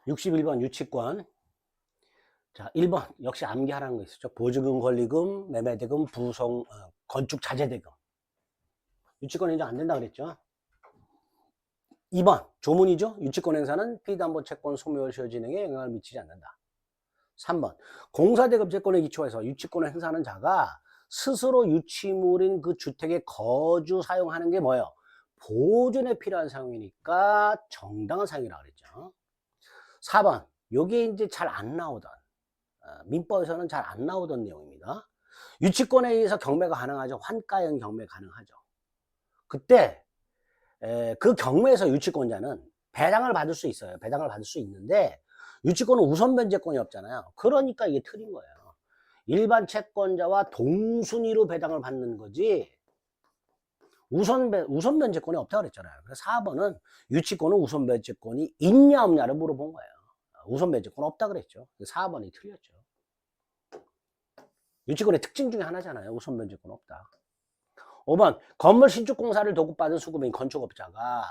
61번 유치권. 자, 1번 역시 암기하라는 거 있었죠. 보증금, 권리금, 매매대금, 건축 자재대금. 유치권 인정 안 된다 그랬죠. 2번 조문이죠. 유치권 행사는 피담보채권 소멸 시효 진행에 영향을 미치지 않는다. 3번 공사대금 채권에 기초해서 유치권을 행사하는 자가 스스로 유치물인 그 주택에 거주 사용하는 게 뭐예요? 보존에 필요한 사용이니까 정당한 사용이라고 그랬죠. 4번 요게 이제 잘 안 나오던 민법에서는 잘 안 나오던 내용입니다. 유치권에 의해서 경매가 가능하죠. 환가형 경매 가능하죠. 그때 그 경매에서 유치권자는 배당을 받을 수 있어요. 배당을 받을 수 있는데 유치권은 우선 변제권이 없잖아요. 그러니까 이게 틀린 거예요. 일반 채권자와 동순위로 배당을 받는 거지 우선 변제권이 없다고 그랬잖아요. 그래서 4번은 유치권은 우선 변제권이 있냐 없냐를 물어본 거예요. 우선 변제권 없다 그랬죠. 4번이 틀렸죠. 유치권의 특징 중에 하나잖아요. 우선 변제권 없다. 5번 건물 신축 공사를 도급받은 수급인 건축업자가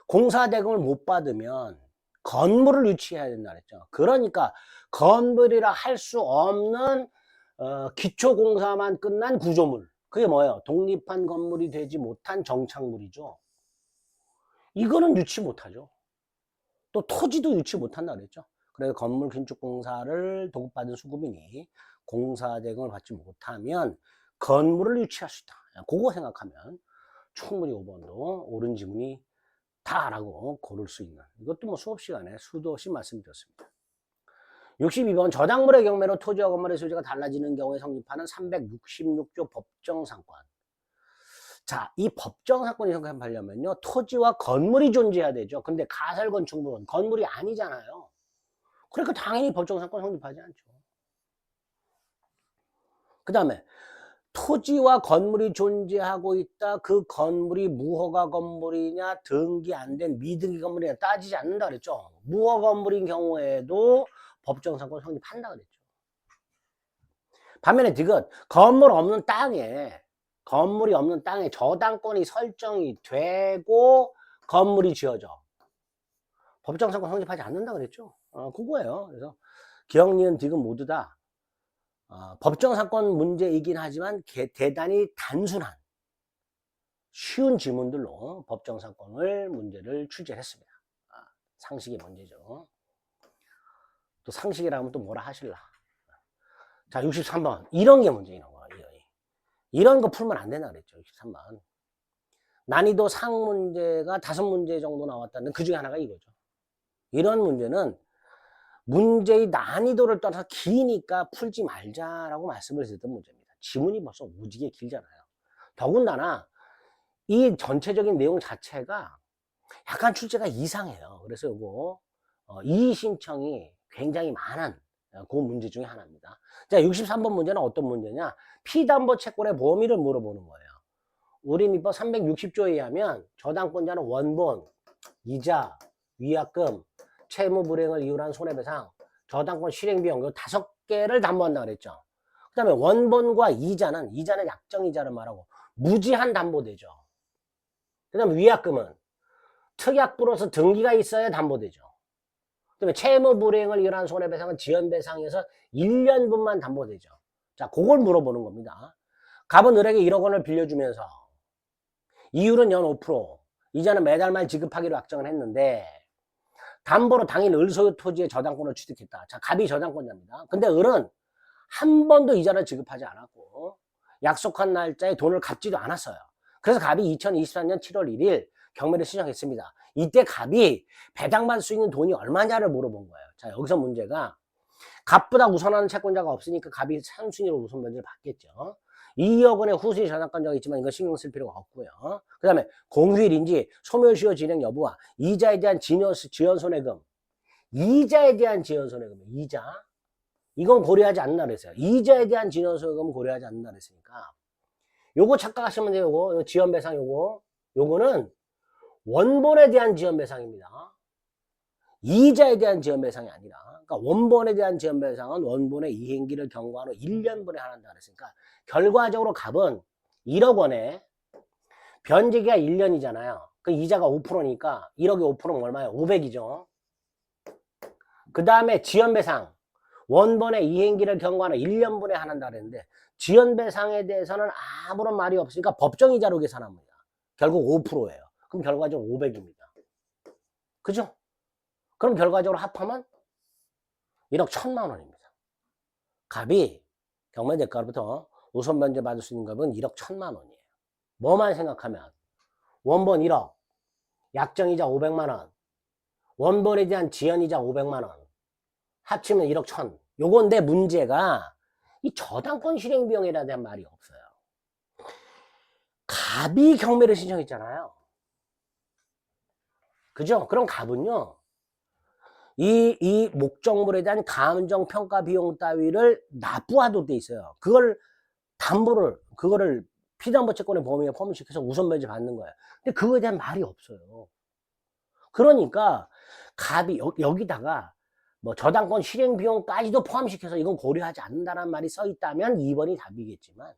공사 대금을 못 받으면 건물을 유치해야 된다 그랬죠. 그러니까 건물이라 할 수 없는 기초 공사만 끝난 구조물. 그게 뭐예요? 독립한 건물이 되지 못한 정착물이죠. 이거는 유치 못하죠. 또 토지도 유치 못한다 그랬죠. 그래서 건물 신축 공사를 도급받은 수급인이 공사 대금을 받지 못하면 건물을 유치할 수 있다. 그거 생각하면 충분히 5번도 옳은 지문이 다라고 고를 수 있는, 이것도 뭐 수업 시간에 수도 없이 말씀드렸습니다. 62번 저당물의 경매로 토지와 건물의 소재가 달라지는 경우에 성립하는 366조 법정상권. 자, 이 법정상권이 성립하려면요 토지와 건물이 존재해야 되죠. 근데 가설건축물은 건물이 아니잖아요. 그러니까 당연히 법정상권 성립하지 않죠. 그 다음에 토지와 건물이 존재하고 있다. 그 건물이 무허가 건물이냐 등기 안 된 미등기 건물이냐 따지지 않는다 그랬죠. 무허가 건물인 경우에도 법정상권 성립한다 그랬죠. 반면에 지금 건물이 없는 땅에 저당권이 설정이 되고 건물이 지어져. 법정상권 성립하지 않는다 그랬죠. 그거예요. 그래서 기억, 니은, 디귿 모두 다 법정상권 문제이긴 하지만 대단히 단순한 쉬운 지문들로 법정상권을 문제를 출제했습니다. 상식의 문제죠. 또 상식이라면 또 뭐라 하실라. 자, 63번 이런 게 문제, 이런 거. 이런 거 풀면 안 된다 그랬죠. 63번 난이도 상 문제가 5문제 정도 나왔다는 그 중에 하나가 이거죠. 이런 문제는 문제의 난이도를 떠나서 기니까 풀지 말자라고 말씀을 드렸던 문제입니다. 지문이 벌써 오지게 길잖아요. 더군다나 이 전체적인 내용 자체가 약간 출제가 이상해요. 그래서 이거 이의 신청이 굉장히 많은 그 문제 중에 하나입니다. 자, 63번 문제는 어떤 문제냐? 피담보 채권의 범위를 물어보는 거예요. 우리 민법 360조에 의하면 저당권자는 원본, 이자, 위약금, 채무 불이행을 이유로 한 손해배상, 저당권 실행비용 이 5개를 담보한다 그랬죠. 그 다음에 원본과 이자는 약정이자를 말하고 무제한 담보되죠. 그 다음에 위약금은 특약부로서 등기가 있어야 담보되죠. 그 다음에 채무 불이행을 이유로 한 손해배상은 지연배상에서 1년분만 담보되죠. 자, 그걸 물어보는 겁니다. 갑은 을에게 1억 원을 빌려주면서 이율은 연 5%, 이자는 매달 말 지급하기로 약정을 했는데 담보로 당일 을 소유 토지의 저당권을 취득했다. 자, 갑이 저당권자입니다. 근데 을은 한 번도 이자를 지급하지 않았고 약속한 날짜에 돈을 갚지도 않았어요. 그래서 갑이 2023년 7월 1일 경매를 신청했습니다. 이때 갑이 배당받을 수 있는 돈이 얼마냐를 물어본 거예요. 자, 여기서 문제가 갑보다 우선하는 채권자가 없으니까 갑이 선순위로 우선 변제를 받겠죠. 2억 원의 후순위 저당권자가 있지만 이거 신경 쓸 필요가 없고요. 그 다음에 공휴일인지 소멸시효 진행 여부와 이자에 대한 지연손해금, 이자에 대한 지연손해금, 이자 이건 고려하지 않는다 그랬어요. 이자에 대한 지연손해금은 고려하지 않는다 그랬으니까 요거 착각하시면 돼요. 요거 지연배상 요거는 원본에 대한 지연배상입니다. 이자에 대한 지연배상이 아니라, 그러니까 원본에 대한 지연배상은 원본의 이행기를 경과한 후 1년분에 한다 그랬으니까 결과적으로 갑은 1억 원에 변제기가 1년이잖아요. 그 이자가 5%니까 1억에 5%면 얼마예요? 500이죠. 그 다음에 지연배상. 원본의 이행기를 경과하는 1년분에 한한다 그랬는데 지연배상에 대해서는 아무런 말이 없으니까 법정이자로 계산합니다. 결국 5%예요. 그럼 결과적으로 500입니다. 그죠? 그럼 결과적으로 합하면 1억 1천만 원입니다. 갑이 경매대가로부터 우선 면제 받을 수 있는 값은 1억 1천만 원이에요. 뭐만 생각하면 원본 1억, 약정이자 500만 원, 원본에 대한 지연이자 500만 원, 합치면 1억 1천. 요건데 문제가 이 저당권 실행 비용에 대한 말이 없어요. 갑이 경매를 신청했잖아요. 그죠? 그럼 갑은요, 이 목적물에 대한 감정평가 비용 따위를 납부하도록 돼 있어요. 그걸 담보를, 그거를 피담보 채권의 범위에 포함시켜서 우선 면제 받는 거예요. 근데 그거에 대한 말이 없어요. 그러니까 갑이 여기다가 뭐 저당권 실행 비용까지도 포함시켜서 이건 고려하지 않는다는 말이 써 있다면 2번이 답이겠지만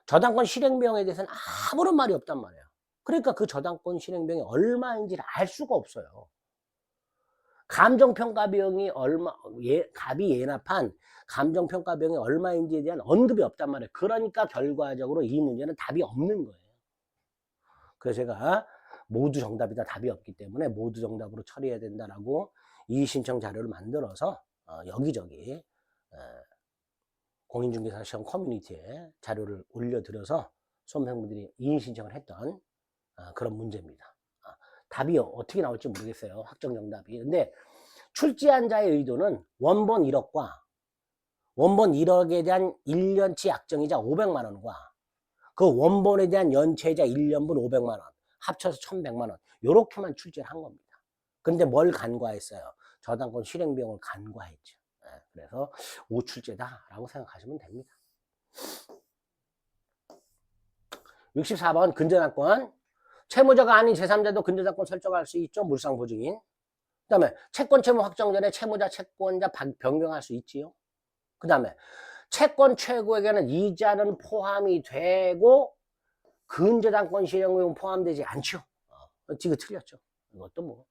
저당권 실행 비용에 대해서는 아무런 말이 없단 말이에요. 그러니까 그 저당권 실행 비용이 얼마인지를 알 수가 없어요. 감정평가 비용이 갑이 예납한 감정평가 비용이 얼마인지에 대한 언급이 없단 말이에요. 그러니까 결과적으로 이 문제는 답이 없는 거예요. 그래서 제가 모두 정답이다, 답이 없기 때문에 모두 정답으로 처리해야 된다라고 이의신청 자료를 만들어서 여기저기 공인중개사 시험 커뮤니티에 자료를 올려드려서 수험생분들이 이의신청을 했던 그런 문제입니다. 답이 어떻게 나올지 모르겠어요. 확정 정답이. 근데 출제한 자의 의도는 원본 1억과 원본 1억에 대한 1년치 약정이자 500만 원과 그 원본에 대한 연체이자 1년분 500만 원 합쳐서 1100만 원 요렇게만 출제를 한 겁니다. 근데 뭘 간과했어요? 저당권 실행 비용을 간과했죠. 그래서 5출제다라고 생각하시면 됩니다. 64번 근저당권. 채무자가 아닌 제3자도 근저당권 설정할 수 있죠. 물상보증인. 그 다음에 채권 채무 확정 전에 채무자 채권자 변경할 수 있지요. 그 다음에 채권 최고액에는 이자는 포함이 되고 근저당권 실행비용 포함되지 않죠. 지금 틀렸죠. 이것도 뭐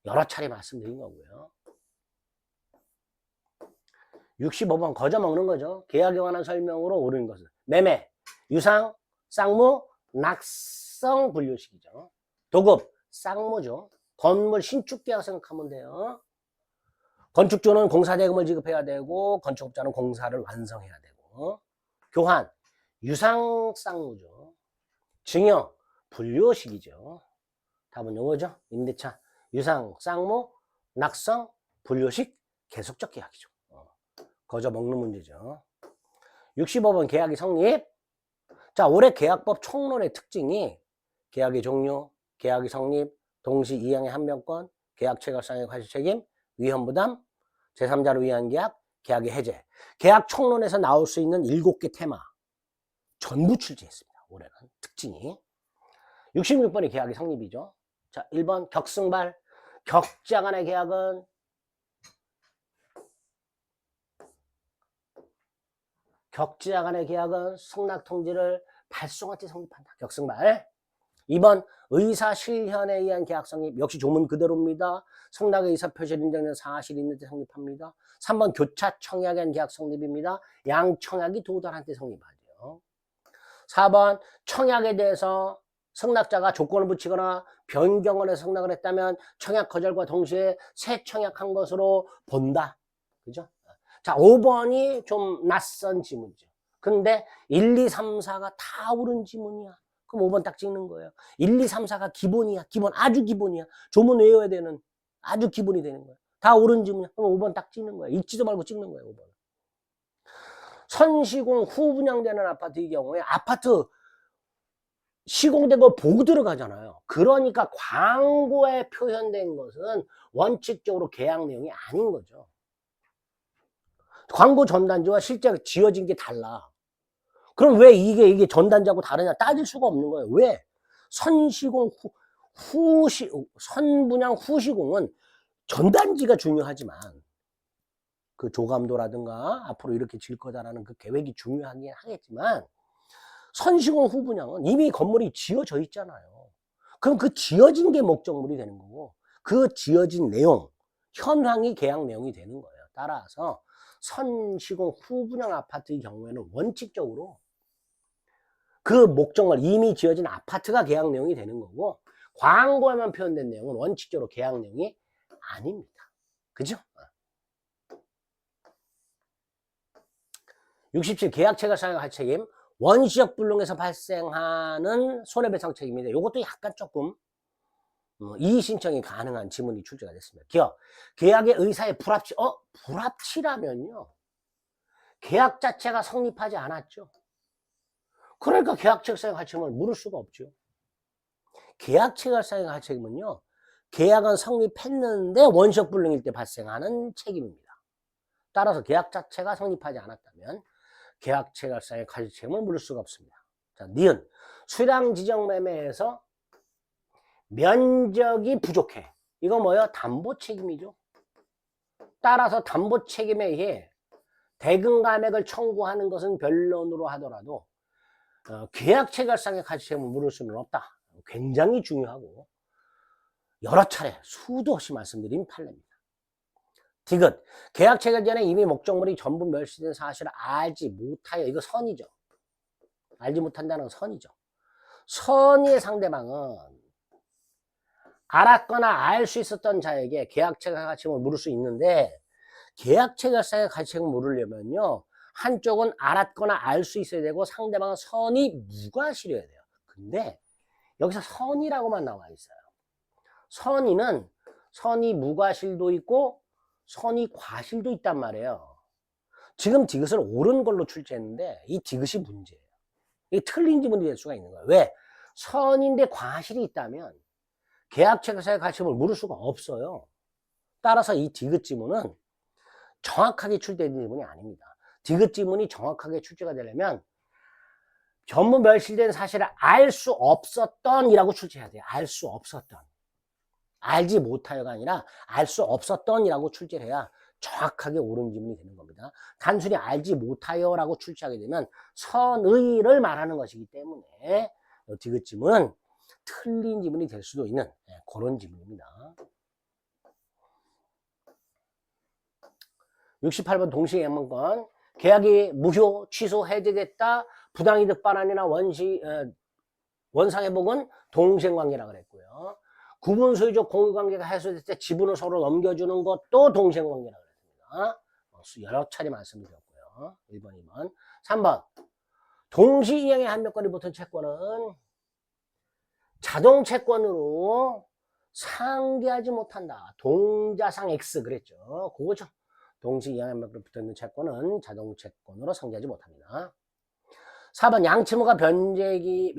여러 차례 말씀드린 거고요. 65번 거저 먹는 거죠. 계약에 관한 설명으로 옳은 것은 매매, 유상, 쌍무, 낙성 분류식이죠. 도급, 쌍무죠. 건물 신축 계약 생각하면 돼요. 건축주는 공사대금을 지급해야 되고 건축업자는 공사를 완성해야 되고 교환, 유상 쌍무죠. 증여, 분류식이죠. 답은 요거죠. 임대차, 유상, 쌍무, 낙성, 분류식, 계속적 계약이죠. 거저 먹는 문제죠. 65번 계약이 성립. 자, 올해 계약법 총론의 특징이 계약의 종료, 계약이 성립, 동시 이행의 한명권, 계약 체결상의 과실책임, 위헌부담, 제3자로 위한 계약, 계약의 해제. 계약 총론에서 나올 수 있는 7개 테마 전부 출제했습니다. 올해는 특징이. 66번이 계약이 성립이죠. 자, 1번 격승발. 격자 간의 계약은 격자 간의 계약은 승낙통지를 발송할 때 성립한다. 격승발. 2번 의사 실현에 의한 계약 성립. 역시 조문 그대로입니다. 승낙의 의사표시를 인정된 사실이 있는 때 성립합니다. 3번 교차 청약에 의한 계약 성립입니다. 양청약이 도달한 때 성립하죠. 4번 청약에 대해서 승낙자가 조건을 붙이거나 변경을 해서 승낙을 했다면 청약 거절과 동시에 새 청약한 것으로 본다. 그죠? 자, 5번이 좀 낯선 지문이죠. 근데 1, 2, 3, 4가 다 옳은 지문이야. 그럼 5번 딱 찍는 거예요. 1, 2, 3, 4가 기본이야. 기본, 아주 기본이야. 조문 외워야 되는 아주 기본이 되는 거야. 다 옳은 지문이야. 그럼 5번 딱 찍는 거야. 읽지도 말고 찍는 거예요. 5번. 선시공 후 분양되는 아파트의 경우에 아파트 시공되고 보고 들어가잖아요. 그러니까 광고에 표현된 것은 원칙적으로 계약 내용이 아닌 거죠. 광고 전단지와 실제 지어진 게 달라. 그럼 왜 이게 전단지하고 다르냐 따질 수가 없는 거예요. 왜? 선시공 선분양 후시공은 전단지가 중요하지만 그 조감도라든가 앞으로 이렇게 질 거다라는 그 계획이 중요하긴 하겠지만 선시공 후분양은 이미 건물이 지어져 있잖아요. 그럼 그 지어진 게 목적물이 되는 거고 그 지어진 내용 현황이 계약 내용이 되는 거예요. 따라서 선시공 후분양 아파트의 경우에는 원칙적으로 그 목적물 이미 지어진 아파트가 계약 내용이 되는 거고, 광고에만 표현된 내용은 원칙적으로 계약 내용이 아닙니다. 그죠? 67. 계약체가 사용할 책임. 원시적 불능에서 발생하는 손해배상 책임인데, 이것도 약간 조금 이의 신청이 가능한 지문이 출제가 됐습니다. 기억. 계약의 의사의 불합치. 불합치라면요, 계약 자체가 성립하지 않았죠. 그러니까 계약체가 사용할 책임을 물을 수가 없죠. 계약체가 사용할 책임은요, 계약은 성립했는데 원시적 불능일 때 발생하는 책임입니다. 따라서 계약 자체가 성립하지 않았다면 계약체가 사용할 책임을 물을 수가 없습니다. 자, 니은. 수량 지정 매매에서 면적이 부족해. 이거 뭐예요? 담보 책임이죠. 따라서 담보 책임에 의해 대금 감액을 청구하는 것은 변론으로 하더라도 계약 체결상의 가치책임을 물을 수는 없다. 굉장히 중요하고 여러 차례 수도 없이 말씀드린 판례입니다. 디귿. 계약 체결 전에 이미 목적물이 전부 멸시된 사실을 알지 못하여, 이거 선이죠. 알지 못한다는 건 선이죠. 선의의 상대방은 알았거나 알 수 있었던 자에게 계약 체결 가치책임을 물을 수 있는데, 계약 체결상의 가치책임을 물으려면요, 한쪽은 알았거나 알 수 있어야 되고 상대방은 선의 무과실이어야 돼요. 근데 여기서 선의라고만 나와 있어요. 선의는 선의 무과실도 있고 선의 과실도 있단 말이에요. 지금 디귿을 옳은 걸로 출제했는데 이 디귿이 문제예요. 이게 틀린 지문이 될 수가 있는 거예요. 왜? 선인데 과실이 있다면 계약 체결상의 가치책임을 물을 수가 없어요. 따라서 이 디귿 지문은 정확하게 출제된 지문이 아닙니다. 디귿 지문이 정확하게 출제가 되려면 전부 멸실된 사실을 알 수 없었던 이라고 출제해야 돼요. 알 수 없었던. 알지 못하여가 아니라 알 수 없었던 이라고 출제를 해야 정확하게 옳은 지문이 되는 겁니다. 단순히 알지 못하여라고 출제하게 되면 선의를 말하는 것이기 때문에 디귿 지문은 틀린 지문이 될 수도 있는 그런 지문입니다. 68번 동시행문건. 계약이 무효, 취소, 해제됐다. 부당이득 반환이나 원상회복은 동생관계라고 그랬고요. 구분소유적 공유관계가 해소될 때 지분을 서로 넘겨주는 것도 동생관계라고 그랬습니다. 여러 차례 말씀드렸고요. 1번, 2번. 3번. 동시이행의 한 몇 건이 붙은 채권은 자동채권으로 상계하지 못한다. 동자상 X 그랬죠. 그거죠. 동시이행의 한 몇 건이 붙어있는 채권은 자동채권으로 상계하지 못합니다. 4번.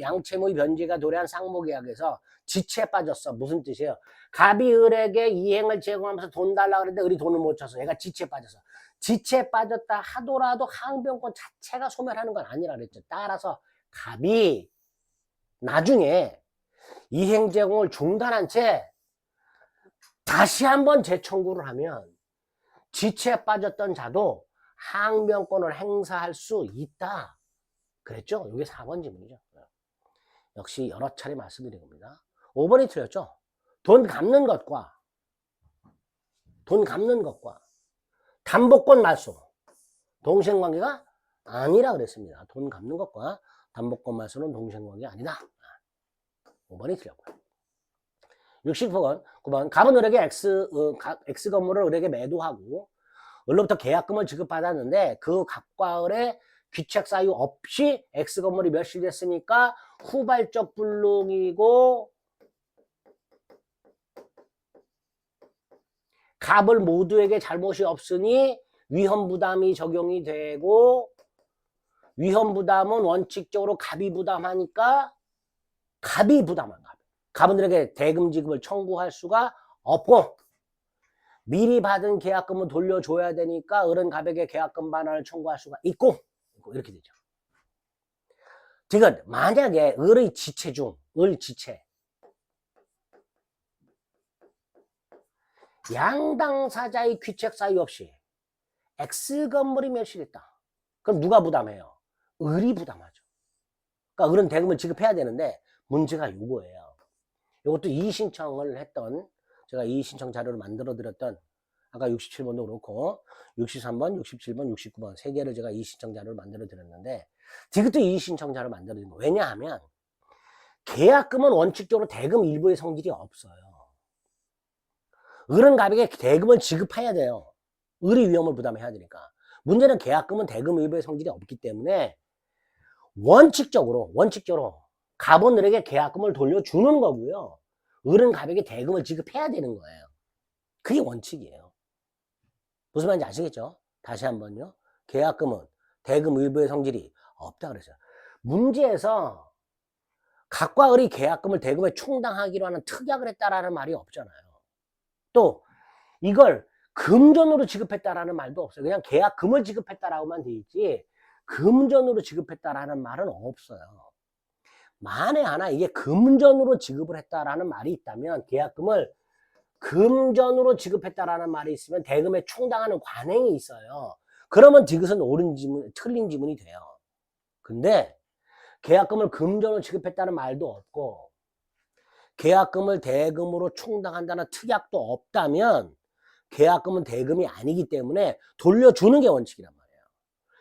양채무의 변제가 도래한 상모계약에서 지체에 빠졌어. 무슨 뜻이에요? 갑이 을에게 이행을 제공하면서 돈 달라고 그랬는데 을이 돈을 못 줘서 얘가 지체에 빠졌어. 지체에 빠졌다 하더라도 항변권 자체가 소멸하는 건 아니라 그랬죠. 따라서 갑이 나중에 이행 제공을 중단한 채 다시 한번 재청구를 하면 지체에 빠졌던 자도 항변권을 행사할 수 있다. 그랬죠? 이게 4번 지문이죠. 역시 여러 차례 말씀드린 겁니다. 5번이 틀렸죠? 돈 갚는 것과 담보권 말소 동생관계가 아니라 그랬습니다. 돈 갚는 것과 담보권 말소는 동생관계 아니다. 5번이 틀렸고요. 69번. 갑은 을에게 X 건물을 을에게 매도하고 을로부터 계약금을 지급받았는데 그 갑과 을의 귀책 사유 없이 X 건물이 멸실됐으니까 후발적 불능이고 갑을 모두에게 잘못이 없으니 위험부담이 적용이 되고 위험부담은 원칙적으로 갑이 부담하니까 갑이 부담한 갑은 을에게 대금 지급을 청구할 수가 없고 미리 받은 계약금을 돌려줘야 되니까 을은 갑에게 계약금 반환을 청구할 수가 있고 이렇게 되죠. 지금 만약에 을의 지체 중 을지체 양당사자의 귀책 사유 없이 X건물이 멸실했다. 그럼 누가 부담해요? 을이 부담하죠. 그러니까 을은 대금을 지급해야 되는데 문제가 이거예요. 이것도 이의신청을 했던 제가 이의신청 자료를 만들어 드렸던 아까 67번도 그렇고 63번, 67번, 69번 세 개를 제가 이의신청 자료를 만들어 드렸는데 디귿도 이의신청 자료를 만들어 드린 거예요. 왜냐하면 계약금은 원칙적으로 대금 일부의 성질이 없어요. 을은 갑에게 대금을 지급해야 돼요. 을이 위험을 부담해야 되니까. 문제는 계약금은 대금 일부의 성질이 없기 때문에 원칙적으로 갑은 을에게 계약금을 돌려주는 거고요. 을은 갑에게 대금을 지급해야 되는 거예요. 그게 원칙이에요. 무슨 말인지 아시겠죠? 다시 한번요. 계약금은 대금 일부의 성질이 없다 그랬어요. 문제에서 갑과 을이 계약금을 대금에 충당하기로 하는 특약을 했다라는 말이 없잖아요. 또 이걸 금전으로 지급했다라는 말도 없어요. 그냥 계약금을 지급했다라고만 돼 있지 금전으로 지급했다라는 말은 없어요. 만에 하나 이게 금전으로 지급을 했다라는 말이 있다면 계약금을 금전으로 지급했다라는 말이 있으면 대금에 충당하는 관행이 있어요. 그러면 디귿은 옳은 지문, 틀린 지문이 돼요. 근데 계약금을 금전으로 지급했다는 말도 없고 계약금을 대금으로 충당한다는 특약도 없다면 계약금은 대금이 아니기 때문에 돌려주는 게 원칙이란 말이에요.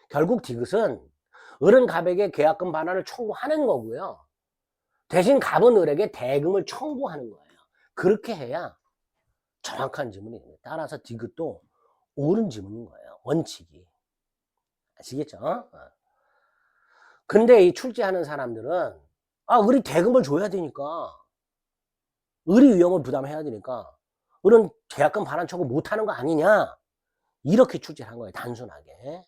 결국 디귿은 을은 갑에게 계약금 반환을 청구하는 거고요. 대신 갑은 을에게 대금을 청구하는 거예요. 그렇게 해야 정확한 지문이 됩니다. 따라서 디귿도 옳은 지문인 거예요. 원칙이. 아시겠죠? 근데 이 출제하는 사람들은 을이 대금을 줘야 되니까 을이 위험을 부담해야 되니까 을은 계약금 반환 청구 못하는 거 아니냐 이렇게 출제한 거예요. 단순하게.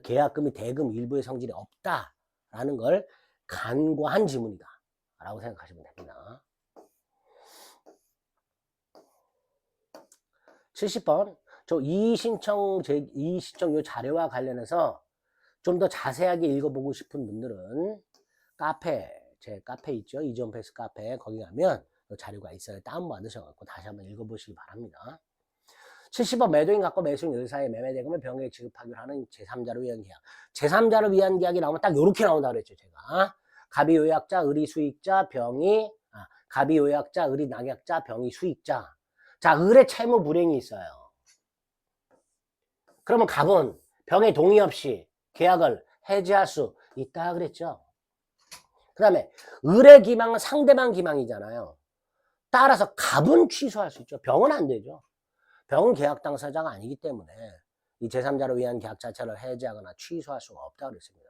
계약금이 대금 일부의 성질이 없다라는 걸 간과한 지문이다 라고 생각하시면 됩니다. 70번 저 이의신청 요 자료와 관련해서 좀 더 자세하게 읽어보고 싶은 분들은 제 카페 있죠. 이지원패스 카페 거기 가면 자료가 있어요. 다운받으셔서 다시 한번 읽어보시기 바랍니다. 70번 매도인 갑과 매수인 을 사이의 매매대금을 병에게 지급하기로 하는 제3자를 위한 계약. 제3자를 위한 계약이 나오면 딱 이렇게 나온다 그랬죠. 제가 갑이 요약자, 을이 수익자, 갑이 요약자, 을이 낙약자, 병이 수익자. 자, 을의 채무 불이행이 있어요. 그러면 갑은 병의 동의 없이 계약을 해지할 수 있다 그랬죠. 그 다음에 을의 기망은 상대방 기망이잖아요. 따라서 갑은 취소할 수 있죠. 병은 안 되죠. 병은 계약 당사자가 아니기 때문에 이 제3자를 위한 계약 자체를 해지하거나 취소할 수가 없다 그랬습니다.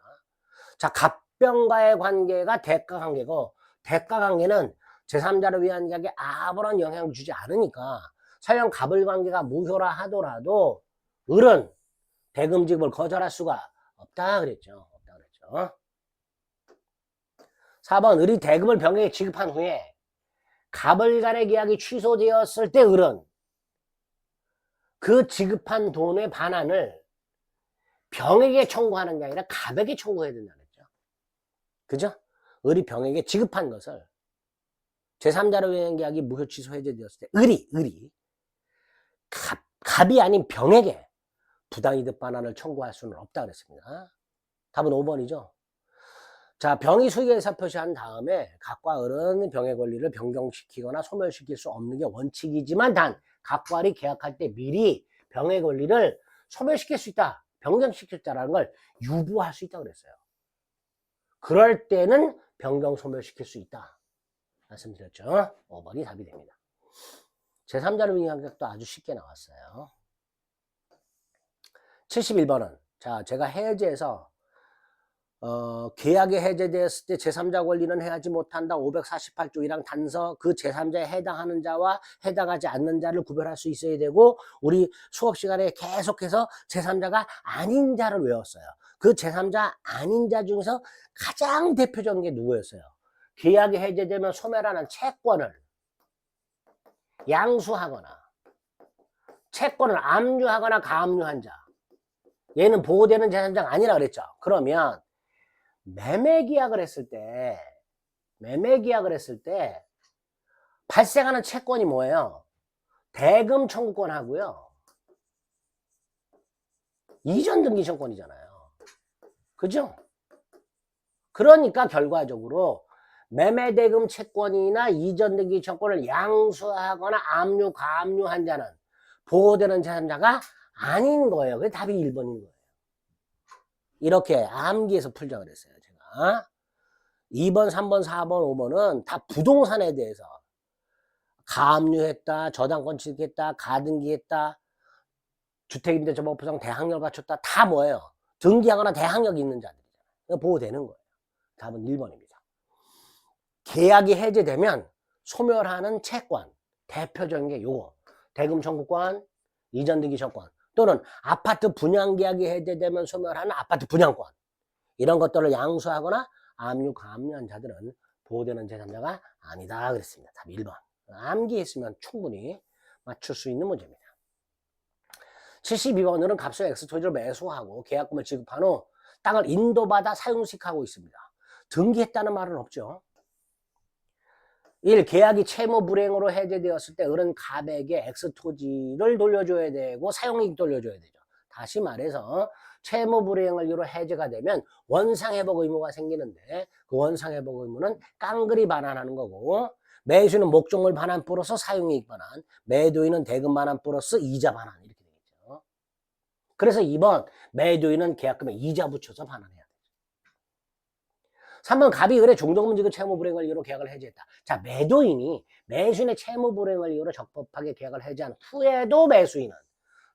자, 갑병과의 관계가 대가 관계고 대가 관계는 제3자를 위한 계약에 아무런 영향을 주지 않으니까 설령 갑을 관계가 무효라 하더라도 을은 대금 지급을 거절할 수가 없다 그랬죠. 4번 을이 대금을 병에게 지급한 후에 갑을 간의 계약이 취소되었을 때 을은 그 지급한 돈의 반환을 병에게 청구하는 게 아니라 갑에게 청구해야 된다는 거죠. 그죠? 을이 병에게 지급한 것을 제3자를 위한 계약이 무효 취소 해제되었을 때 을이 갑이 아닌 병에게 부당이득 반환을 청구할 수는 없다 그랬습니다. 답은 5번이죠. 자, 병이 수익의사 표시한 다음에 갑과 을은 병의 권리를 변경시키거나 소멸시킬 수 없는 게 원칙이지만 단 갑과 을이 계약할 때 미리 병의 권리를 소멸시킬 수 있다, 변경시킬 수 있다는 걸 유보할 수 있다고 그랬어요. 그럴 때는 변경 소멸시킬 수 있다 말씀드렸죠. 5번이 답이 됩니다. 제3자를 위한 계약도 아주 쉽게 나왔어요. 71번은 자, 제가 해제해서 계약이 해제되었을 때 제3자 권리는 해하지 못한다. 548조 1항 단서 그 제3자에 해당하는 자와 해당하지 않는 자를 구별할 수 있어야 되고 우리 수업 시간에 계속해서 제3자가 아닌 자를 외웠어요. 그 제3자 아닌 자 중에서 가장 대표적인 게 누구였어요? 계약이 해제되면 소멸하는 채권을 양수하거나 채권을 압류하거나 가압류한 자, 얘는 보호되는 제3자가 아니라 그랬죠. 그러면 매매계약을 했을 때 발생하는 채권이 뭐예요? 대금 청구권하고요, 이전 등기 청구권이잖아요. 그죠? 그러니까 결과적으로 매매대금 채권이나 이전 등기 청구권을 양수하거나 압류, 가압류한 자는 보호되는 제3자가 아닌 거예요. 그래서 답이 1번인 거예요. 이렇게 암기해서 풀자 그랬어요, 제가. 2번, 3번, 4번, 5번은 다 부동산에 대해서 가압류했다, 저당권 취득했다, 가등기했다, 주택임대차보호보상 대항력 갖췄다, 다 뭐예요? 등기하거나 대항력이 있는 자들이잖아요. 보호되는 거예요. 답은 1번입니다. 계약이 해제되면 소멸하는 채권, 대표적인 게 요거. 대금 청구권, 이전 등기 청구권, 또는 아파트 분양 계약이 해제되면 소멸하는 아파트 분양권. 이런 것들을 양수하거나 압류, 가압류한 자들은 보호되는 제3자가 아니다 그랬습니다. 답 1번. 암기했으면 충분히 맞출 수 있는 문제입니다. 72번으로는 값을 X토지를 매수하고 계약금을 지급한 후 땅을 인도받아 사용식하고 있습니다. 등기했다는 말은 없죠. 1. 계약이 채무 불이행으로 해제되었을 때 을은 갑에게 X토지를 돌려줘야 되고 사용이익 돌려줘야 되죠. 다시 말해서 채무 불이행을 이유로 해제가 되면 원상회복 의무가 생기는데 그 원상회복 의무는 깡그리 반환하는 거고, 매수인은 목적물 반환 플러스 사용이익 반환, 매도인은 대금 반환 플러스 이자 반환, 이렇게 되겠죠. 그래서 2번 매도인은 계약금에 이자 붙여서 반환해야 되죠. 3번 갑이 을의 종전금 지급 채무 불이행을 이유로 계약을 해제했다. 자, 매도인이 매수인의 채무 불이행을 이유로 적법하게 계약을 해제한 후에도 매수인은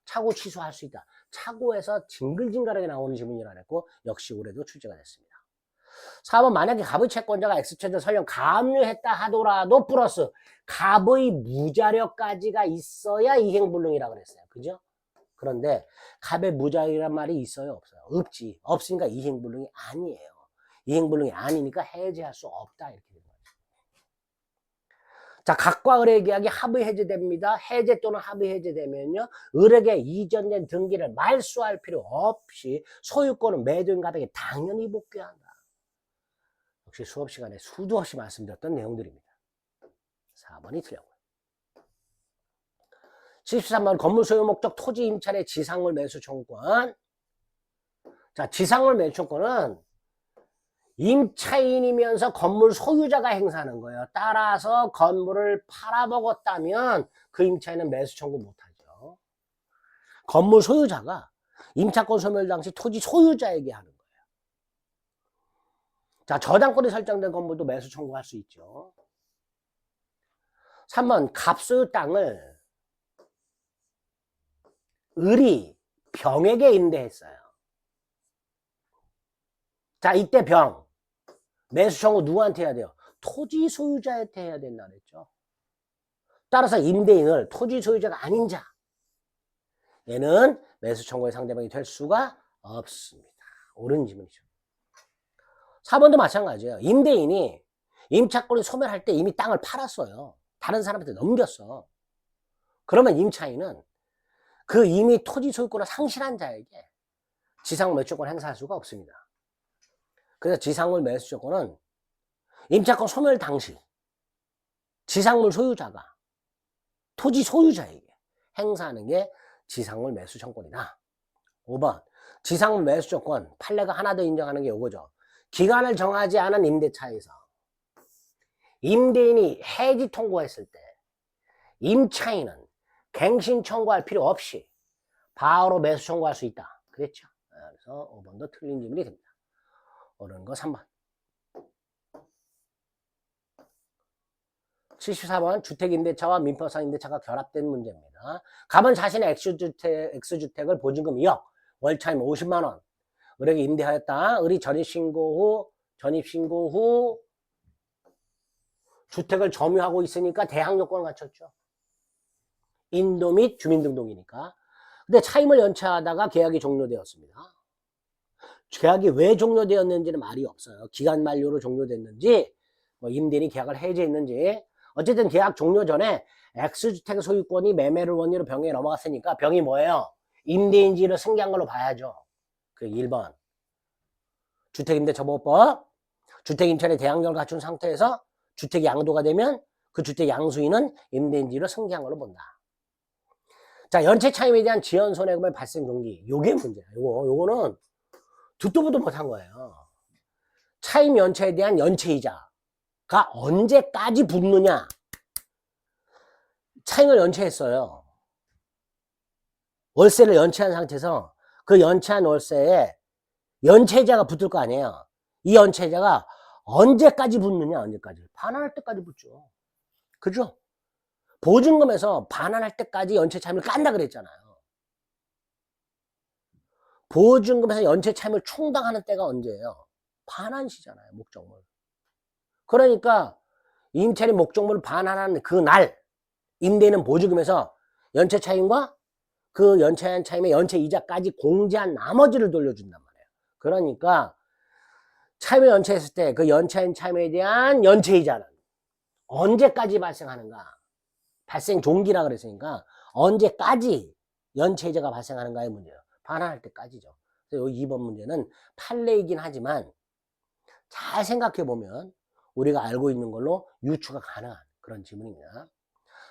차고 취소할 수 있다. 차고에서 징글징글하게 나오는 질문이라 했고, 역시 올해도 출제가 됐습니다. 4번 만약에 갑의 채권자가 X처지를 설령 가압류했다 하더라도 플러스 갑의 무자력까지가 있어야 이행불능이라고 그랬어요. 그죠? 그런데 갑의 무자력이란 말이 있어요? 없어요? 없지. 없으니까 이행불능이 아니에요. 이행불능이 아니니까 해제할 수 없다. 이렇게 되는 거죠. 자, 갑과 을의 계약이 합의 해제됩니다. 해제 또는 합의 해제되면요, 을에게 이전된 등기를 말소할 필요 없이 소유권은 매도인 갑에게 당연히 복귀한다. 역시 수업 시간에 수도 없이 말씀드렸던 내용들입니다. 4번이 틀렸고요. 73번 건물 소유 목적 토지 임차례 지상물 매수 청구권. 자, 지상물 매수 청구권은 임차인이면서 건물 소유자가 행사하는 거예요. 따라서 건물을 팔아먹었다면 그 임차인은 매수 청구 못하죠. 건물 소유자가 임차권 소멸 당시 토지 소유자에게 하는 거예요. 자, 저당권이 설정된 건물도 매수 청구할 수 있죠. 3번 갑소유 땅을 을이 병에게 임대했어요. 자, 이때 병 매수 청구 누구한테 해야 돼요? 토지 소유자한테 해야 된다 그랬죠. 따라서 임대인을 토지 소유자가 아닌 자, 얘는 매수 청구의 상대방이 될 수가 없습니다. 옳은 질문이죠. 4번도 마찬가지예요. 임대인이 임차권이 소멸할 때 이미 땅을 팔았어요. 다른 사람한테 넘겼어. 그러면 임차인은 그 이미 토지 소유권을 상실한 자에게 지상물 매수권을 행사할 수가 없습니다. 그래서 지상물 매수권은 임차권 소멸 당시 지상물 소유자가 토지 소유자에게 행사하는 게 지상물 매수 청구권이다. 5번 지상물 매수 청구권 판례가 하나 더 인정하는 게 이거죠. 기간을 정하지 않은 임대차에서 임대인이 해지 통고했을 때 임차인은 갱신 청구할 필요 없이 바로 매수 청구할 수 있다. 그랬죠. 그래서 5번도 틀린 질문이 됩니다. 옳은 거 3번. 74번 주택임대차와 민법상 임대차가 결합된 문제입니다. 갑은 자신의 X주택을 보증금 2억, 월차임 50만원, 을에게 임대하였다. 을이 전입신고 후 주택을 점유하고 있으니까 대항요건을 갖췄죠. 인도 및 주민등록이니까. 근데 차임을 연체하다가 계약이 종료되었습니다. 계약이 왜 종료되었는지는 말이 없어요. 기간 만료로 종료됐는지, 뭐 임대인이 계약을 해지했는지. 어쨌든 계약 종료 전에 X주택 소유권이 매매를 원인으로 병에 넘어갔으니까 병이 뭐예요? 임대인지를 승계한 걸로 봐야죠. 그 1번. 주택임대차보호법. 주택임차의 대항력을 갖춘 상태에서 주택이 양도가 되면 그 주택 양수인은 임대인지를 승계한 걸로 본다. 자, 연체 차임에 대한 지연 손해금의 발생 동기. 요게 문제야. 요거는 듣도 보도 못한 거예요. 차임 연체에 대한 연체이자가 언제까지 붙느냐. 차임을 연체했어요. 월세를 연체한 상태에서 그 연체한 월세에 연체이자가 붙을 거 아니에요. 이 연체이자가 언제까지 붙느냐, 언제까지. 반환할 때까지 붙죠. 그죠? 보증금에서 반환할 때까지 연체 차임을 깐다 그랬잖아요. 보증금에서 연체 차임을 충당하는 때가 언제예요? 반환 시잖아요, 목적물. 그러니까 임차인 목적물을 반환하는 그 날, 임대인은 보증금에서 연체 차임과 그 연체한 차임의 연체 이자까지 공제한 나머지를 돌려준단 말이에요. 그러니까 차임을 연체했을 때 그 연체한 차임에 대한 연체 이자는 언제까지 발생하는가? 발생 종기라 그랬으니까 언제까지 연체 이자가 발생하는가의 문제예요. 반환할 때까지죠. 그래서 이 2번 문제는 판례이긴 하지만 잘 생각해 보면 우리가 알고 있는 걸로 유추가 가능한 그런 지문입니다.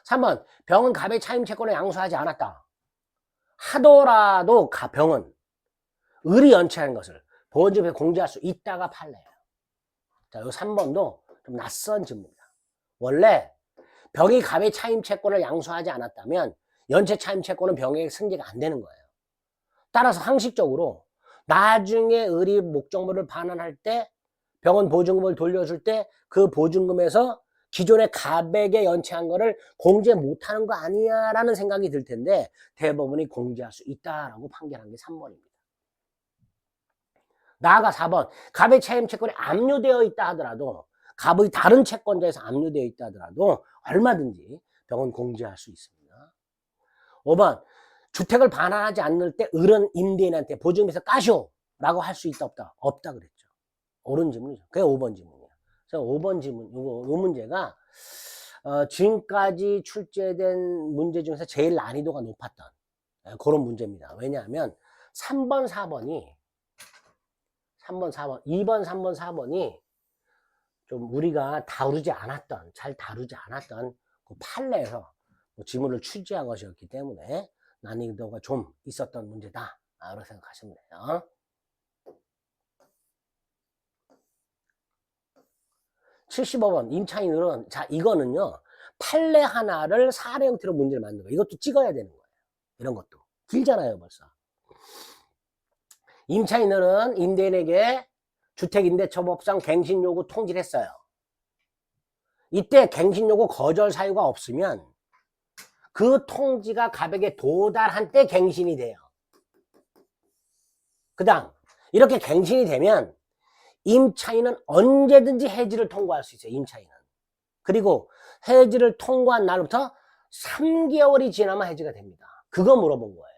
3번 병은 갑의 차임 채권을 양수하지 않았다 하더라도 병은 을이 연체하는 것을 보증금에 공제할 수 있다가 판례예요. 자, 이 3번도 좀 낯선 지문입니다. 원래 병이 갑의 차임 채권을 양수하지 않았다면 연체 차임 채권은 병에게 승계가 안 되는 거예요. 따라서 상식적으로 나중에 을이 목적물을 반환할 때 병은 보증금을 돌려줄 때 그 보증금에서 기존의 갑에게 연체한 거를 공제 못하는 거 아니야 라는 생각이 들 텐데 대법원이 공제할 수 있다라고 판결한 게 3번입니다. 나아가 4번 갑의 차임 채권이 압류되어 있다 하더라도 갑의 다른 채권자에서 압류되어 있다 하더라도 얼마든지 병은 공제할 수 있습니다. 5번 주택을 반환하지 않을 때 을은 임대인한테 보증금에서 까쇼 라고 할 수 있다 없다? 없다 그랬죠. 옳은 지문이죠. 그게 5번 지문이에요. 그래서 5번 지문, 이 문제가 지금까지 출제된 문제 중에서 제일 난이도가 높았던 그런 문제입니다. 왜냐하면 3번, 4번이 3번, 4번, 2번, 3번, 4번이 좀 우리가 잘 다루지 않았던 그 판례에서 지문을 출제한 것이었기 때문에 난이도가 좀 있었던 문제다. 라고 생각하시면 돼요. 75번 임차인은 자 이거는요 판례 하나를 사례 형태로 문제를 만든 거예요. 이것도 찍어야 되는 거예요. 이런 것도 길잖아요 벌써. 임차인은 임대인에게 주택임대처법상 갱신요구 통지를 했어요. 이때 갱신요구 거절 사유가 없으면 그 통지가 갑에게 도달한 때 갱신이 돼요. 그 다음 이렇게 갱신이 되면 임차인은 언제든지 해지를 통고할 수 있어요. 임차인은. 그리고 해지를 통고한 날부터 3개월이 지나면 해지가 됩니다. 그거 물어본 거예요.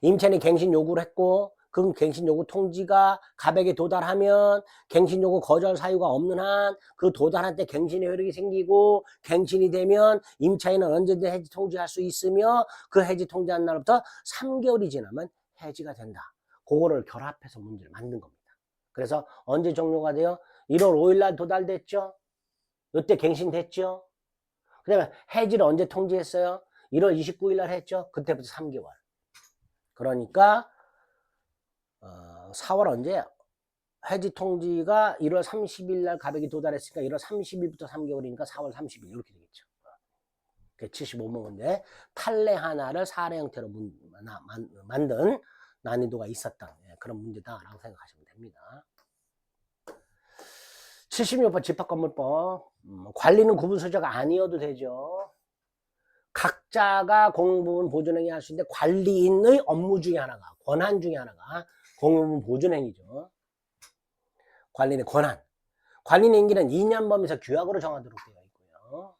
임차인이 갱신 요구를 했고 그 갱신 요구 통지가 갑에게 도달하면 갱신 요구 거절 사유가 없는 한 그 도달한 때 갱신의 효력이 생기고 갱신이 되면 임차인은 언제든지 해지 통지할 수 있으며 그 해지 통지한 날부터 3개월이 지나면 해지가 된다. 그거를 결합해서 문제를 만든 겁니다. 그래서 언제 종료가 돼요? 1월 5일 날 도달됐죠? 이때 갱신됐죠? 그 다음에 해지를 언제 통지했어요? 1월 29일 날 했죠? 그때부터 3개월. 그러니까 4월 언제예요? 해지 통지가 1월 30일 날 갑액이 도달했으니까 1월 30일부터 3개월이니까 4월 30일 이렇게 되겠죠. 75번인데 판례 하나를 사례 형태로 만든 난이도가 있었던 그런 문제다라고 생각하시면 됩니다. 76번 집합건물법 관리는 구분소재가 아니어도 되죠. 각자가 공무부문 보존행위 할 수 있는데 관리인의 업무 중에 하나가 권한 중에 하나가 공무부문 보존행위죠. 관리인의 권한. 관리인 임기는 2년 범위에서 규약으로 정하도록 되어 있고요.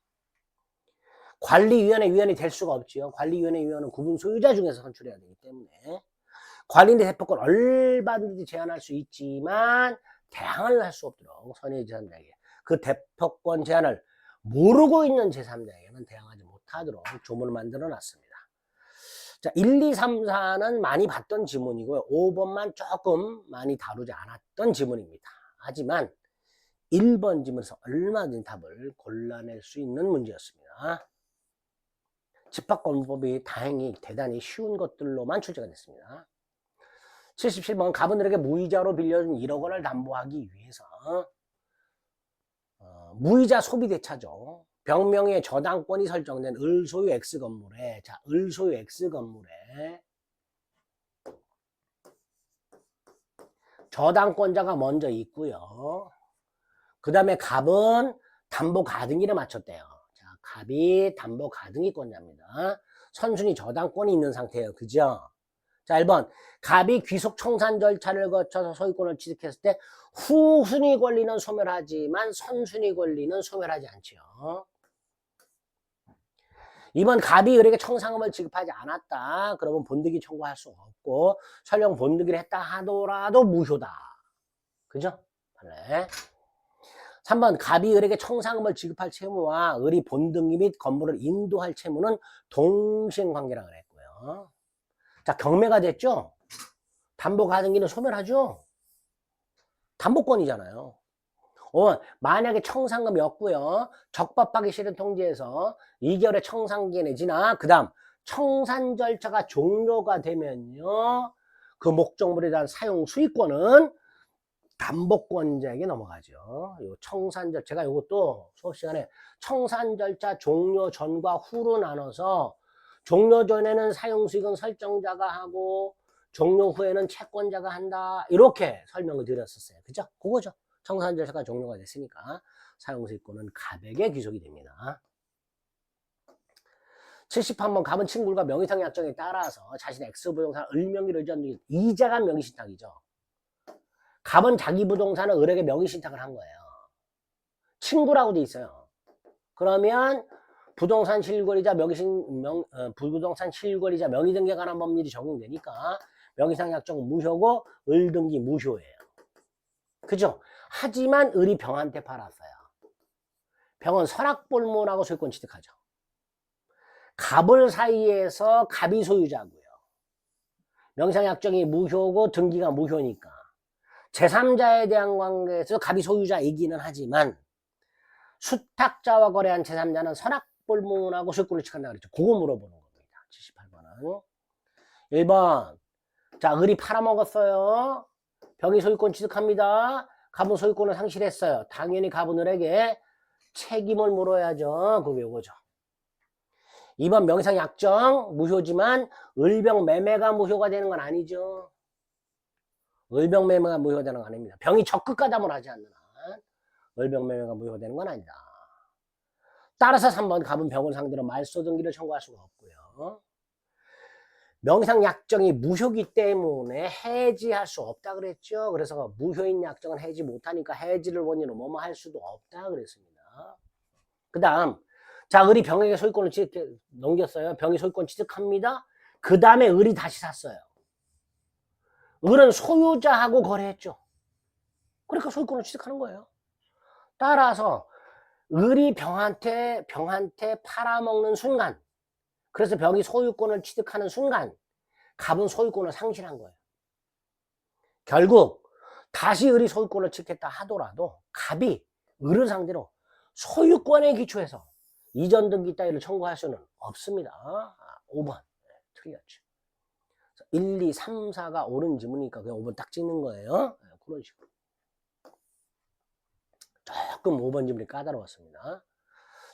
관리위원회 위원이 될 수가 없지요. 관리위원회 위원은 구분 소유자 중에서 선출해야 되기 때문에 관리인의 대표권 얼마든지 제한할 수 있지만 대항을 할 수 없도록 선의 제3자에게 그 대표권 제한을 모르고 있는 제3자에게는 대항하지 못하도록 조문을 만들어 놨습니다. 자, 1, 2, 3, 4는 많이 봤던 지문이고요. 5번만 조금 많이 다루지 않았던 지문입니다. 하지만 1번 지문에서 얼마든지 답을 골라낼 수 있는 문제였습니다. 집합건물법이 다행히 대단히 쉬운 것들로만 출제가 됐습니다. 77번 갑은들에게 무이자로 빌려준 1억 원을 담보하기 위해서 무이자 소비대차죠. 병명의 저당권이 설정된 을소유 X 건물에, 자, 을소유 X 건물에 저당권자가 먼저 있고요. 그 다음에 갑은 담보 가등기를 맞췄대요. 자, 갑이 담보 가등기권자입니다. 선순위 저당권이 있는 상태예요. 그죠? 자, 1번. 갑이 귀속 청산 절차를 거쳐서 소유권을 취득했을 때 후순위 권리는 소멸하지만 선순위 권리는 소멸하지 않죠. 2번. 갑이 을에게 청산금을 지급하지 않았다. 그러면 본득이 청구할 수 없고 설령 본득이를 했다 하더라도 무효다. 그죠? 네. 3번. 갑이 을에게 청산금을 지급할 채무와 을이 본등기 및 건물을 인도할 채무는 동시행관계라고 그랬고요. 자, 경매가 됐죠? 담보 가등기는 소멸하죠? 담보권이잖아요. 만약에 청산금이었고요. 적법하기 싫은 통지에서 2개월의 청산기간이 지나 그 다음 청산 절차가 종료가 되면요. 그 목적물에 대한 사용 수익권은 담보권자에게 넘어가죠. 요 청산 절차, 제가 이것도 수업 시간에 청산 절차 종료 전과 후로 나눠서 종료 전에는 사용 수익은 설정자가 하고 종료 후에는 채권자가 한다. 이렇게 설명을 드렸었어요. 그죠? 그거죠. 청산 절차가 종료가 됐으니까 사용 수익권은 갑에게 귀속이 됩니다. 73번. 갑은 친구가 명의상 약정에 따라서 자신의 X부동산 을명의를 의지한 이자가 명의신탁이죠. 갑은 자기 부동산을 을에게 명의신탁을 한 거예요. 친구라고 돼 있어요. 그러면 부동산 실거래자 부동산 실거래자 명의등기에 관한 법률이 적용되니까 명의상 약정은 무효고 을등기 무효예요. 그죠? 하지만 을이 병한테 팔았어요. 병은 선악볼모라고 소유권 취득하죠. 갑을 사이에서 갑이 소유자고요. 명의상 약정이 무효고 등기가 무효니까 제3자에 대한 관계에서 갑이 소유자이기는 하지만 수탁자와 거래한 제3자는 선악볼모라고 소유권을 취득한다고 그랬죠. 그거 물어보는 겁니다. 78번은 1번. 자, 을이 팔아먹었어요. 병이 소유권 취득합니다. 갑은 소유권을 상실했어요. 당연히 갑은 을에게 책임을 물어야죠. 그게 요거죠. 2번. 명의상 약정 무효지만 을병 매매가 무효가 되는 건 아니죠. 을병 매매가 무효되는 건 아닙니다. 병이 적극 가담을 하지 않는 한 을병 매매가 무효되는 건 아니다. 따라서 3번. 갑은 병을 상대로 말소 등기를 청구할 수가 없고요. 명의상 약정이 무효기 때문에 해지할 수 없다 그랬죠. 그래서 무효인 약정은 해지 못하니까 해지를 원인으로 뭐뭐 할 수도 없다 그랬습니다. 그 다음, 자, 을이 병에게 소유권을 넘겼어요. 병이 소유권 취득합니다. 그 다음에 을이 다시 샀어요. 을은 소유자하고 거래했죠. 그러니까 소유권을 취득하는 거예요. 따라서 을이 병한테 팔아먹는 순간, 그래서 병이 소유권을 취득하는 순간 갑은 소유권을 상실한 거예요. 결국 다시 을이 소유권을 취득했다 하더라도 갑이 을을 상대로 소유권에 기초해서 이전 등기 따위를 청구할 수는 없습니다. 5번 틀렸죠. 1, 2, 3, 4가 옳은 지문이니까 그냥 5번 딱 찍는 거예요. 그런 식으로. 조금 5번 지문이 까다로웠습니다.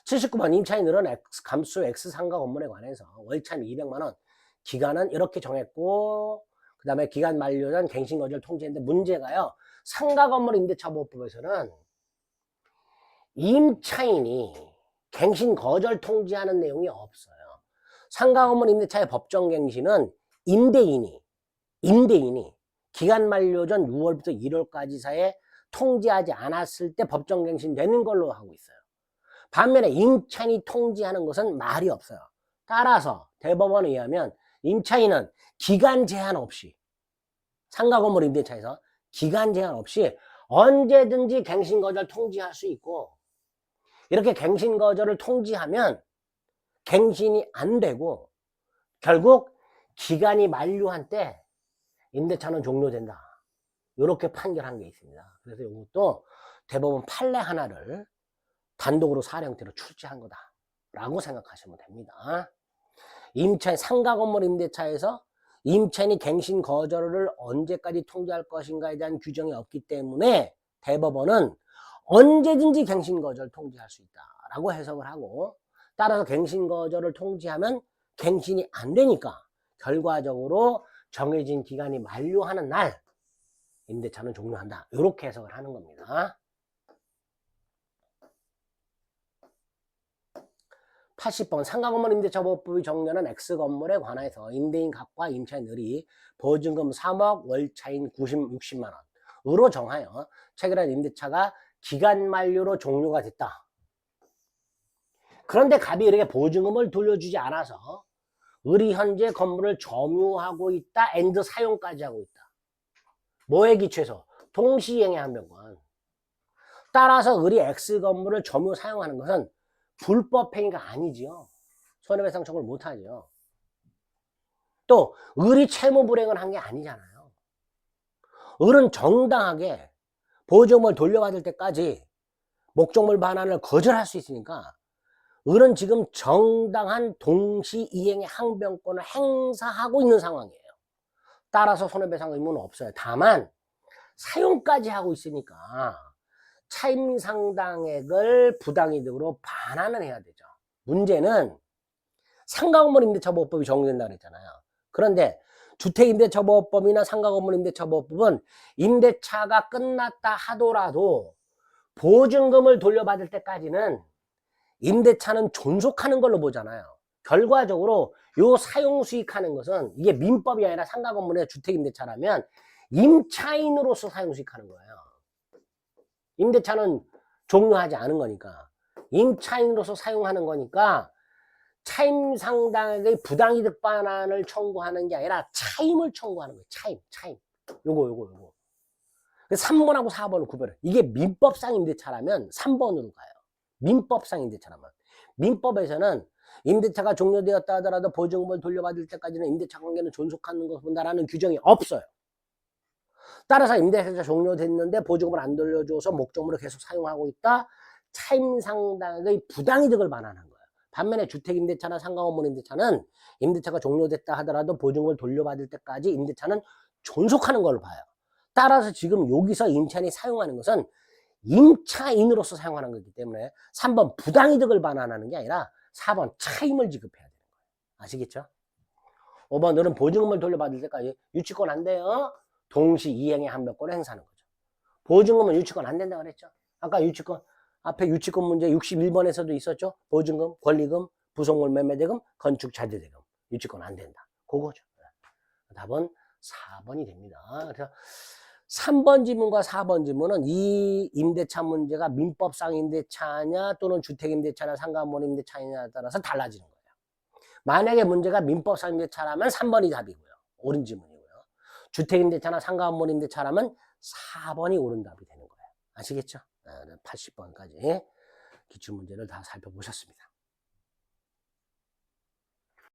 79번. 임차인 을은 감수 X상가 건물에 관해서 월차임 200만원, 기간은 이렇게 정했고 그 다음에 기간 만료 전 갱신 거절 통지했는데 문제가요. 상가 건물 임대차 보호법에서는 임차인이 갱신 거절 통지하는 내용이 없어요. 상가 건물 임대차의 법정 갱신은 임대인이 기간 만료 전 6월부터 1월까지 사이에 통지하지 않았을 때 법정 갱신되는 걸로 하고 있어요. 반면에 임차인이 통지하는 것은 말이 없어요. 따라서 대법원에 의하면 임차인은 기간 제한 없이 상가 건물 임대차에서 기간 제한 없이 언제든지 갱신 거절 통지할 수 있고 이렇게 갱신 거절을 통지하면 갱신이 안 되고 결국 기간이 만료한 때 임대차는 종료된다. 이렇게 판결한 게 있습니다. 그래서 이것도 대법원 판례 하나를 단독으로 사례 형태로 출제한 거다라고 생각하시면 됩니다. 임차인 상가 건물 임대차에서 임차인이 갱신 거절을 언제까지 통지할 것인가에 대한 규정이 없기 때문에 대법원은 언제든지 갱신 거절 통지할 수 있다. 라고 해석을 하고, 따라서 갱신 거절을 통지하면 갱신이 안 되니까 결과적으로 정해진 기간이 만료하는 날 임대차는 종료한다. 이렇게 해석을 하는 겁니다. 80번 상가건물 임대차 보호법이 정리하는 X건물에 관해서 임대인 값과 임차인 을이 보증금 3억, 월차인 60만 원으로 정하여 체결한 임대차가 기간 만료로 종료가 됐다. 그런데 갑이 을에게 보증금을 돌려주지 않아서 을이 현재 건물을 점유하고 있다. 앤드 사용까지 하고 있다. 뭐에 기초해서? 동시이행의 항변권. 따라서 을이 X건물을 점유 사용하는 것은 불법행위가 아니지요. 손해배상 청구를 못하죠. 또 을이 채무 불이행을 한 게 아니잖아요. 을은 정당하게 보증금을 돌려받을 때까지 목적물 반환을 거절할 수 있으니까 을은 지금 정당한 동시이행의 항변권을 행사하고 있는 상황이에요. 따라서 손해배상 의무는 없어요. 다만 사용까지 하고 있으니까 차임 상당액을 부당이득으로 반환을 해야 되죠. 문제는 상가건물 임대차 보호법이 적용된다고 했잖아요. 그런데 주택임대차보호법이나 상가건물 임대차보호법은 임대차가 끝났다 하더라도 보증금을 돌려받을 때까지는 임대차는 존속하는 걸로 보잖아요. 결과적으로 요 사용수익하는 것은 이게 민법이 아니라 상가건물의 주택임대차라면 임차인으로서 사용수익하는 거예요. 임대차는 종료하지 않은 거니까 임차인으로서 사용하는 거니까 차임 상당액의 부당이득 반환을 청구하는 게 아니라 차임을 청구하는 거예요. 차임. 요거. 3번하고 4번을 구별해. 이게 민법상 임대차라면 3번으로 가요. 민법상 임대차라면. 민법에서는 임대차가 종료되었다 하더라도 보증금을 돌려받을 때까지는 임대차 관계는 존속하는 것을 본다라는 규정이 없어요. 따라서 임대차가 종료됐는데 보증금을 안 돌려줘서 목적물을 계속 사용하고 있다. 차임 상당의 부당이득을 반환한 거예요. 반면에 주택임대차나 상가건물 임대차는 임대차가 종료됐다 하더라도 보증금을 돌려받을 때까지 임대차는 존속하는 걸로 봐요. 따라서 지금 여기서 임차인이 사용하는 것은 임차인으로서 사용하는 거기 때문에 3번 부당이득을 반환하는 게 아니라 4번 차임을 지급해야 되는 거예요. 아시겠죠? 5번 너는 보증금을 돌려받을 때까지 유치권 안 돼요. 동시 이행의 항변권을 행사하는 거죠. 보증금은 유치권 안 된다고 그랬죠. 아까 유치권 앞에 유치권 문제 61번에서도 있었죠. 보증금, 권리금, 부속물 매매대금, 건축 자재대금. 유치권 안 된다. 그거죠. 답은 4번이 됩니다. 그래서 3번 지문과 4번 지문은 이 임대차 문제가 민법상 임대차냐 또는 주택임대차나 상가건물 임대차냐에 따라서 달라지는 거예요. 만약에 문제가 민법상 임대차라면 3번이 답이고요. 옳은 지문이고요. 주택임대차나 상가건물 임대차라면 4번이 옳은 답이 되는 거예요. 아시겠죠? 80번까지 기출문제를 다 살펴보셨습니다.